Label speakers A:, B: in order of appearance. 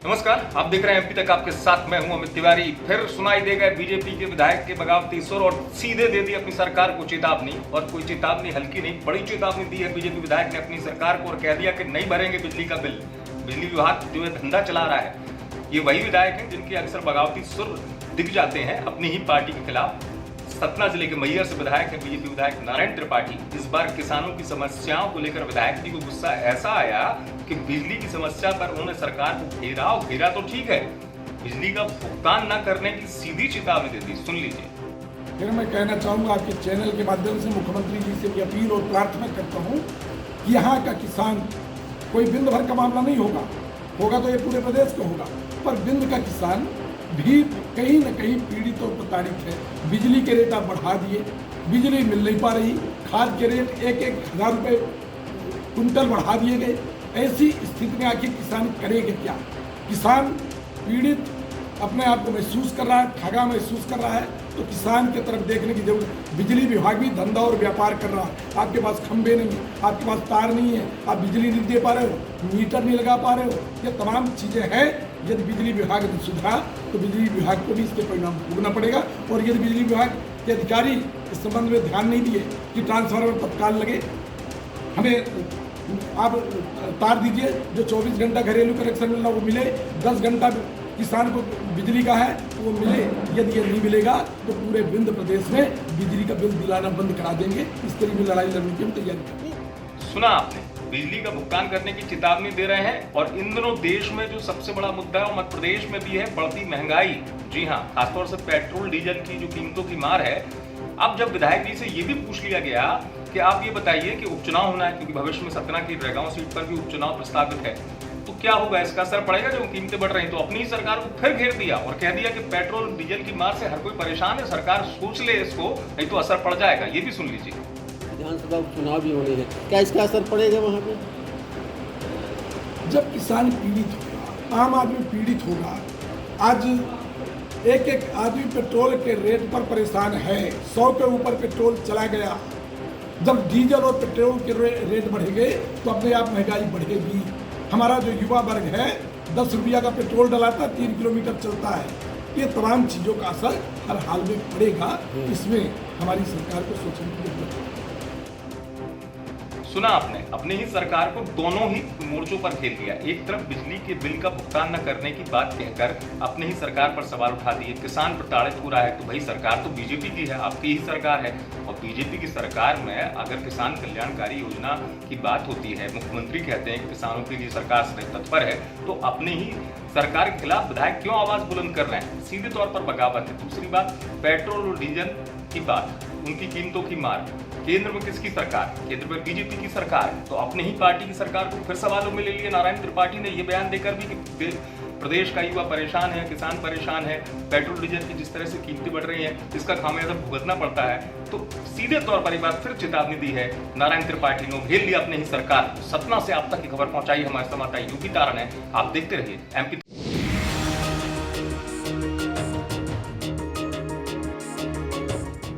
A: नमस्कार, आप देख रहे हैं एमपी तक, आपके साथ मैं हूं अमित तिवारी। फिर सुनाई दे गए बीजेपी के विधायक के बगावती सुर और सीधे दे दी अपनी सरकार को चेतावनी। और कोई चेतावनी हल्की नहीं, बड़ी चेतावनी दी है बीजेपी विधायक ने अपनी सरकार को और कह दिया कि नहीं भरेंगे बिजली का बिल। बिजली विभाग जो है धंधा चला रहा है। ये वही विधायक हैं जिनके अक्सर बगावती सुर दिख जाते हैं अपनी ही पार्टी के खिलाफ। सतना जिले के मैहर से विधायक है बीजेपी विधायक नारायण त्रिपाठी। इस बार किसानों की समस्याओं को लेकर विधायक जी को गुस्सा ऐसा आया कि बिजली की समस्या पर उन्होंने सरकार को घेरा तो ठीक है, बिजली का भुगतान न करने की सीधी चेतावनी दे दी। सुन लीजिए।
B: फिर मैं कहना चाहूँगा आपके चैनल के माध्यम से मुख्यमंत्री जी से भी अपील और प्रार्थना करता हूँ कि यहाँ का किसान कोई बिंद भर का मामला नहीं होगा तो ये पूरे प्रदेश का होगा, पर बिंद का किसान भी कहीं न कहीं पीड़ित और प्रताड़ित है। बिजली के रेट आप बढ़ा दिए, बिजली मिल नहीं पा रही, खाद के रेट 1,000 रुपये कुंटल बढ़ा दिए गए। ऐसी स्थिति में आखिर किसान करेगा क्या? किसान पीड़ित अपने आप को महसूस कर रहा है, ठगा महसूस कर रहा है, तो किसान की तरफ देखने की जरूरत। बिजली विभाग भी धंधा और व्यापार कर रहा है। आपके पास खंभे नहीं है, आपके पास तार नहीं है, आप बिजली नहीं दे पा रहे हो, मीटर नहीं लगा पा रहे हो, ये तमाम चीज़ें हैं। यदि बिजली विभाग ने सुधरा तो बिजली विभाग को भी इसके परिणाम भोगना पड़ेगा। और यदि बिजली विभाग के अधिकारी इस संबंध में ध्यान नहीं दिए कि ट्रांसफार्मर तत्काल लगे, हमें आप तार दीजिए, जो 24 घंटा घरेलू कनेक्शन मिलना वो मिले, 10 घंटा किसान को बिजली का है तो वो मिले। यदि ये नहीं मिलेगा तो पूरे विंध्य प्रदेश में बिजली का बिल दिलाना बंद करा देंगे। इसके लिए लड़ाई लड़ने की हम तैयारी करेंगे।
A: सुना आपने, बिजली का भुगतान करने की चेतावनी दे रहे हैं। और इन दिनों देश में जो सबसे बड़ा मुद्दा है मध्य प्रदेश में भी है, बढ़ती महंगाई। जी हाँ, खासतौर से पेट्रोल डीजल की जो कीमतों की मार है। अब जब विधायक जी से ये भी पूछ लिया गया कि आप ये बताइए कि उपचुनाव होना है, क्योंकि भविष्य में सतना की रेगांव सीट पर भी उपचुनाव प्रस्तावित है, तो क्या होगा, इसका असर पड़ेगा जब कीमतें बढ़ रही? तो अपनी सरकार को फिर घेर दिया और कह दिया कि पेट्रोल डीजल की मार से हर कोई परेशान है, सरकार सोच ले इसको, नहीं तो असर पड़ जाएगा। ये भी सुन लीजिए।
C: विधानसभा उपचुनाव भी होने हैं, क्या इसका असर पड़ेगा वहाँ पे?
B: जब किसान पीड़ित होगा, आम आदमी पीड़ित होगा। आज एक आदमी पेट्रोल के रेट पर परेशान है। 100 के ऊपर पेट्रोल चला गया। जब डीजल और पेट्रोल के रेट बढ़ेंगे तो अपने आप महंगाई बढ़ेगी। हमारा जो युवा वर्ग है 10 रुपया का पेट्रोल डलाता है, 3 किलोमीटर चलता है। ये तमाम चीज़ों का असर हर हाल में पड़ेगा। इसमें हमारी सरकार को सोचने की जरूरत है।
A: सुना आपने, अपनी ही सरकार को दोनों ही मोर्चों पर घेर लिया। एक तरफ बिजली के बिल का भुगतान न करने की बात कहकर अपने ही सरकार पर सवाल उठा दिए। किसान प्रताड़ित हो रहा है तो भाई सरकार तो बीजेपी की है, आपकी ही सरकार है। और बीजेपी की सरकार में अगर किसान कल्याणकारी योजना की बात होती है, मुख्यमंत्री कहते हैं कि किसानों के लिए सरकार तत्पर है, तो अपने ही सरकार के खिलाफ विधायक क्यों आवाज बुलंद कर रहे हैं? सीधे तौर पर बगावत है। दूसरी बात, पेट्रोल और डीजल की बात, उनकी कीमतों की मार। केंद्र में किसकी सरकार? केंद्र में बीजेपी की सरकार। तो अपनी ही पार्टी की सरकार को फिर सवालों में ले लिए नारायण त्रिपाठी ने ये बयान देकर भी कि प्रदेश का युवा परेशान है, किसान परेशान है, पेट्रोल डीजल की जिस तरह से कीमतें बढ़ रही हैं, इसका खामियाजा भुगतना पड़ता है। तो सीधे तौर पर एक बार फिर चेतावनी दी है नारायण त्रिपाठी ने, घेर लिया अपने ही सरकार। सतना से आप तक की खबर पहुंचाई हमारे संवाददाता यूपी तारण है। आप देखते रहिए एमपी।